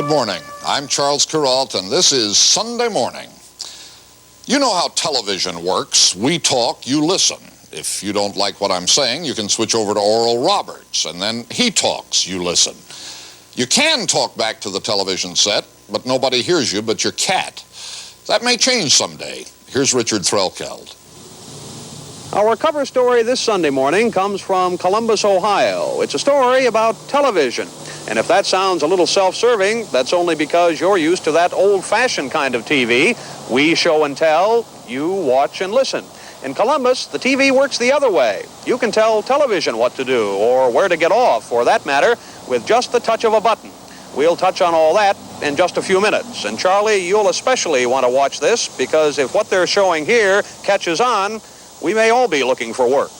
Good morning. I'm Charles Kuralt, and this is Sunday Morning. You know how television works. We talk, you listen. If you don't like what I'm saying, you can switch over to Oral Roberts, and then he talks, you listen. You can talk back to the television set, but nobody hears you but your cat. That may change someday. Here's Richard Threlkeld. Our cover story this Sunday morning comes from Columbus, Ohio. It's a story about television. And if that sounds a little self-serving, that's only because you're used to that old-fashioned kind of TV. We show and tell, you watch and listen. In Columbus, the TV works the other way. You can tell television what to do, or where to get off, for that matter, with just the touch of a button. We'll touch on all that in just a few minutes. And Charlie, you'll especially want to watch this, because if what they're showing here catches on, we may all be looking for work.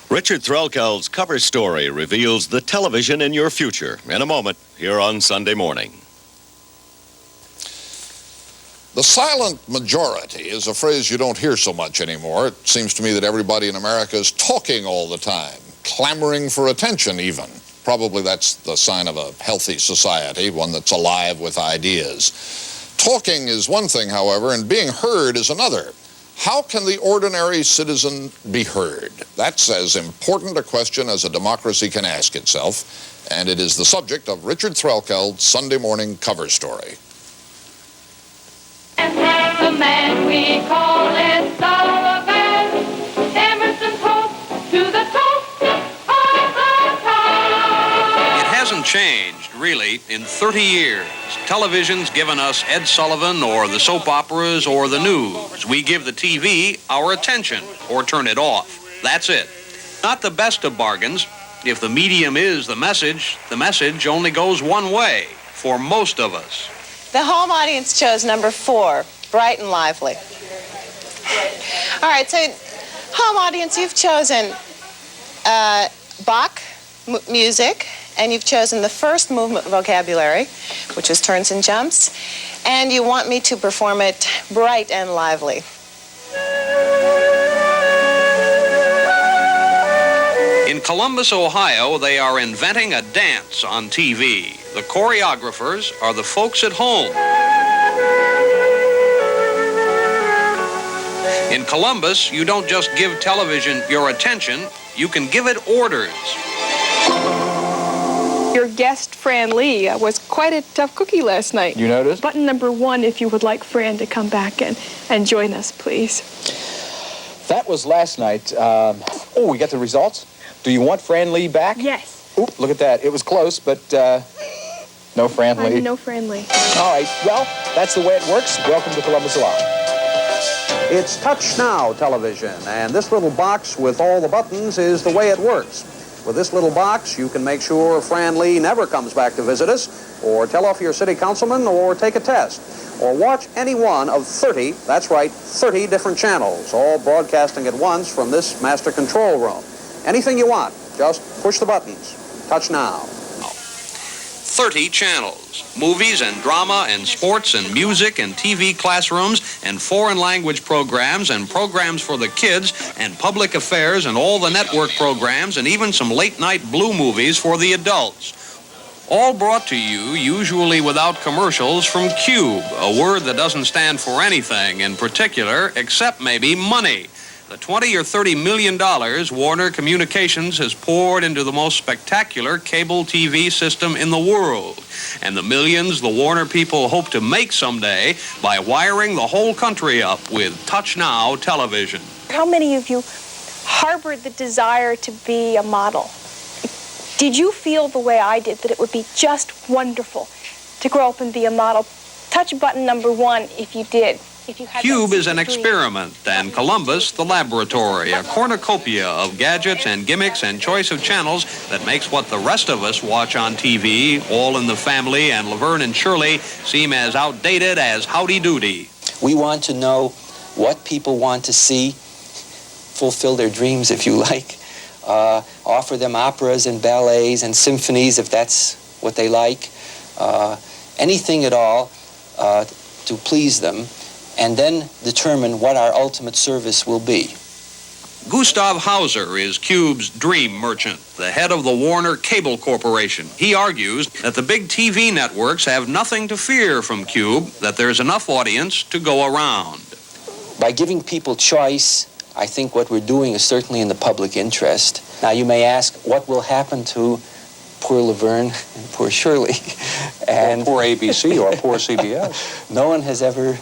Richard Threlkeld's cover story reveals the television in your future in a moment here on Sunday Morning. The silent majority is a phrase you don't hear so much anymore. It seems to me that everybody in America is talking all the time, clamoring for attention even. Probably that's the sign of a healthy society, one that's alive with ideas. Talking is one thing, however, and being heard is another. How can the ordinary citizen be heard? That's as important a question as a democracy can ask itself, and it is the subject of Richard Threlkeld's Sunday Morning cover story. The man we call is Sullivan, Emerson's hope to the top of the top. It hasn't changed, really, in 30 years. Television's given us Ed Sullivan or the soap operas or the news. We give the TV our attention or turn it off. That's it. Not the best of bargains. If the medium is the message only goes one way for most of us. The home audience chose number 4, Bright and Lively. All right, so home audience, you've chosen Bach music, and you've chosen the first movement vocabulary, which is turns and jumps, and you want me to perform it bright and lively. In Columbus, Ohio, they are inventing a dance on TV. The choreographers are the folks at home. In Columbus, you don't just give television your attention, you can give it orders. Your guest, Fran Lee, was quite a tough cookie last night. You noticed? Button number 1, if you would like Fran to come back and join us, please. That was last night. We got the results? Do you want Fran Lee back? Yes. Oop, look at that. It was close, but no Fran Lee. No Fran Lee. All right, well, that's the way it works. Welcome to Columbus Live. It's Touch Now television, and this little box with all the buttons is the way it works. With this little box, you can make sure Fran Lee never comes back to visit us, or tell off your city councilman, or take a test, or watch any one of 30, that's right, 30 different channels, all broadcasting at once from this master control room. Anything you want, just push the buttons. Touch Now. 30 channels, movies and drama and sports and music and TV classrooms and foreign language programs and programs for the kids and public affairs and all the network programs and even some late-night blue movies for the adults. All brought to you, usually without commercials, from Qube, a word that doesn't stand for anything in particular except maybe money. The $20 or $30 million Warner Communications has poured into the most spectacular cable TV system in the world, and the millions the Warner people hope to make someday by wiring the whole country up with Touch Now television. How many of you harbored the desire to be a model? Did you feel the way I did, that it would be just wonderful to grow up and be a model? Touch button number 1 if you did. Qube is an experiment, and Columbus the laboratory, a cornucopia of gadgets and gimmicks and choice of channels that makes what the rest of us watch on TV, All in the Family and Laverne and Shirley, seem as outdated as Howdy Doody. We want to know what people want to see, fulfill their dreams if you like, offer them operas and ballets and symphonies if that's what they like, anything at all to please them, and then determine what our ultimate service will be. Gustav Hauser is Qube's dream merchant, the head of the Warner Cable Corporation. He argues that the big TV networks have nothing to fear from Qube, that there's enough audience to go around. By giving people choice, I think what we're doing is certainly in the public interest. Now, you may ask, what will happen to poor Laverne and poor Shirley? And or poor ABC or poor CBS. No one has ever,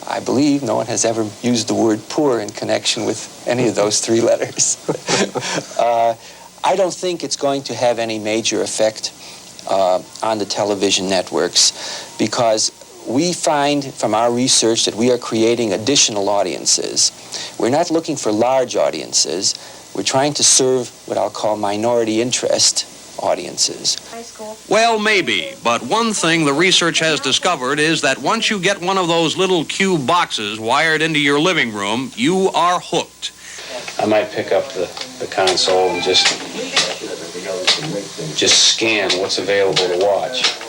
I believe, no one has ever used the word poor in connection with any of those three letters. I don't think it's going to have any major effect on the television networks, because we find from our research that we are creating additional audiences. We're not looking for large audiences. We're trying to serve what I'll call minority interest audiences. Well, maybe, but one thing the research has discovered is that once you get one of those little Qube boxes wired into your living room, you are hooked. I might pick up the console and just scan what's available to watch.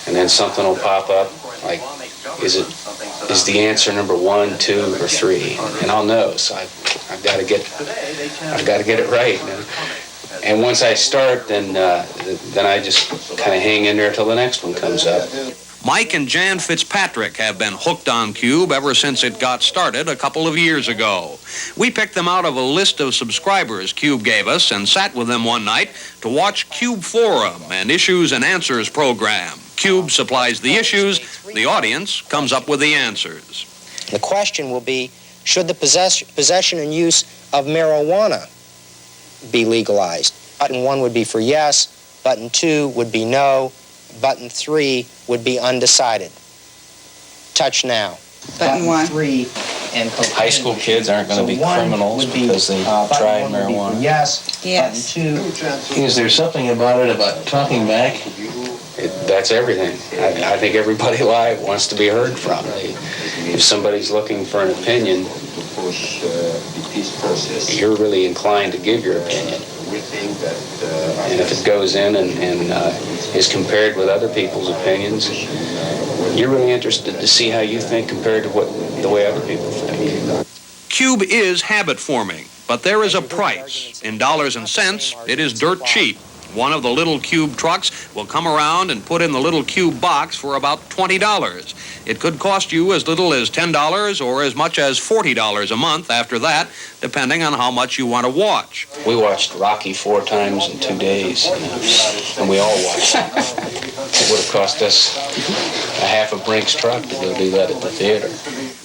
And then something will pop up, like, is the answer number 1, 2, or 3? And I'll know, so I've got to get it right. And once I start, then I just kind of hang in there till the next one comes up. Mike and Jan Fitzpatrick have been hooked on Qube ever since it got started a couple of years ago. We picked them out of a list of subscribers Qube gave us and sat with them one night to watch Qube Forum, an issues and answers program. Qube supplies the issues, the audience comes up with the answers. The question will be, should the possession and use of marijuana be legalized? Button 1 would be for yes, button 2 would be no, button 3 would be undecided. Touch now. Button 1. 3 and cocaine. High school kids aren't going to be criminals because they tried marijuana. Yes. Yes. Button 2. Is there something about it about talking back? That's everything. I think everybody alive wants to be heard from. If somebody's looking for an opinion, you're really inclined to give your opinion. And if it goes in and is compared with other people's opinions, you're really interested to see how you think compared to the way other people think. Qube is habit forming, but there is a price. In dollars and cents, it is dirt cheap. One of the little Qube trucks will come around and put in the little Qube box for about $20. It could cost you as little as $10 or as much as $40 a month after that, depending on how much you want to watch. We watched Rocky 4 times in 2 days, and we all watched it. It would have cost us a half a Brinks truck to go do that at the theater.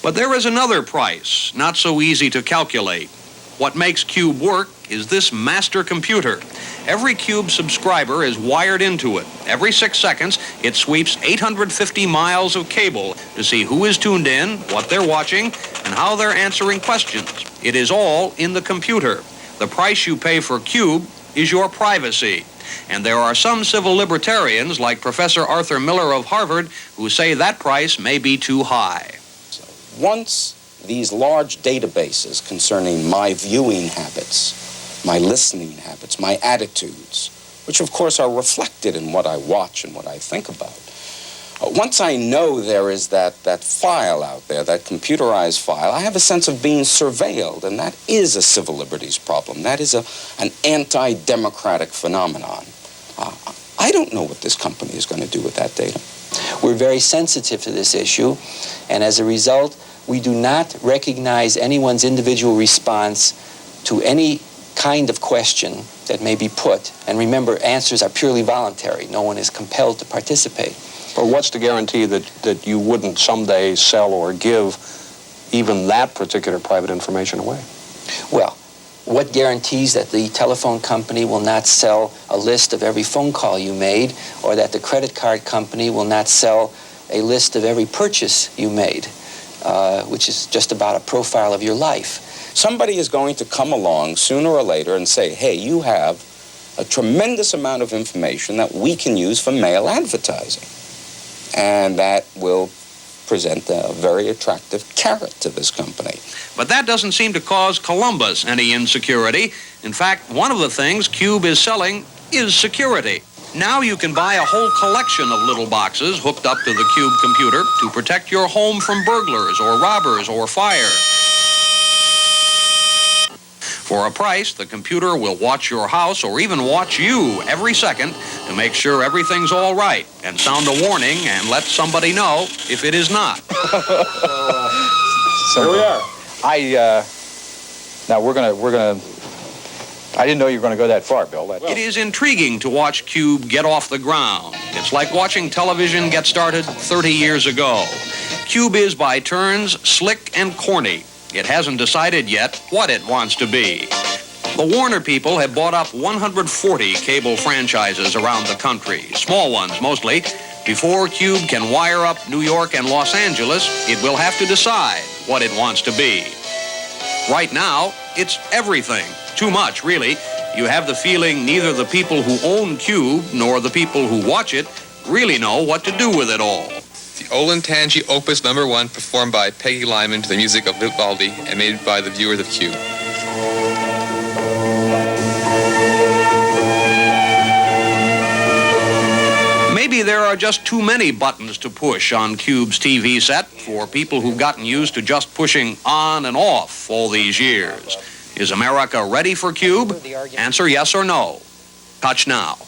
But there is another price, not so easy to calculate. What makes Qube work is this master computer. Every Qube subscriber is wired into it. Every 6 seconds, it sweeps 850 miles of cable to see who is tuned in, what they're watching, and how they're answering questions. It is all in the computer. The price you pay for Qube is your privacy. And there are some civil libertarians, like Professor Arthur Miller of Harvard, who say that price may be too high. Once these large databases concerning my viewing habits, my listening habits, my attitudes, which of course are reflected in what I watch and what I think about. Once I know there is that file out there, that computerized file, I have a sense of being surveilled, and that is a civil liberties problem. That is an anti-democratic phenomenon. I don't know what this company is going to do with that data. We're very sensitive to this issue, and as a result, we do not recognize anyone's individual response to any kind of question that may be put. And remember, answers are purely voluntary. No one is compelled to participate. But what's the guarantee that you wouldn't someday sell or give even that particular private information away? Well, what guarantees that the telephone company will not sell a list of every phone call you made, or that the credit card company will not sell a list of every purchase you made, which is just about a profile of your life? Somebody is going to come along sooner or later and say, hey, you have a tremendous amount of information that we can use for mail advertising. And that will present a very attractive carrot to this company. But that doesn't seem to cause Columbus any insecurity. In fact, one of the things Qube is selling is security. Now you can buy a whole collection of little boxes hooked up to the Qube computer to protect your home from burglars or robbers or fire. For a price, the computer will watch your house or even watch you every second to make sure everything's all right and sound a warning and let somebody know if it is not. Here we are. Now we're gonna. I didn't know you were going to go that far, Bill. It is intriguing to watch Qube get off the ground. It's like watching television get started 30 years ago. Qube is by turns slick and corny. It hasn't decided yet what it wants to be. The Warner people have bought up 140 cable franchises around the country, small ones mostly. Before Qube can wire up New York and Los Angeles, it will have to decide what it wants to be. Right now, it's everything. Too much, really. You have the feeling neither the people who own Qube nor the people who watch it really know what to do with it all. The Olentangy Opus No. 1, performed by Peggy Lyman to the music of Vivaldi and made by the viewers of Qube. Maybe there are just too many buttons to push on Qube's TV set for people who've gotten used to just pushing on and off all these years. Is America ready for Qube? Answer yes or no. Touch now.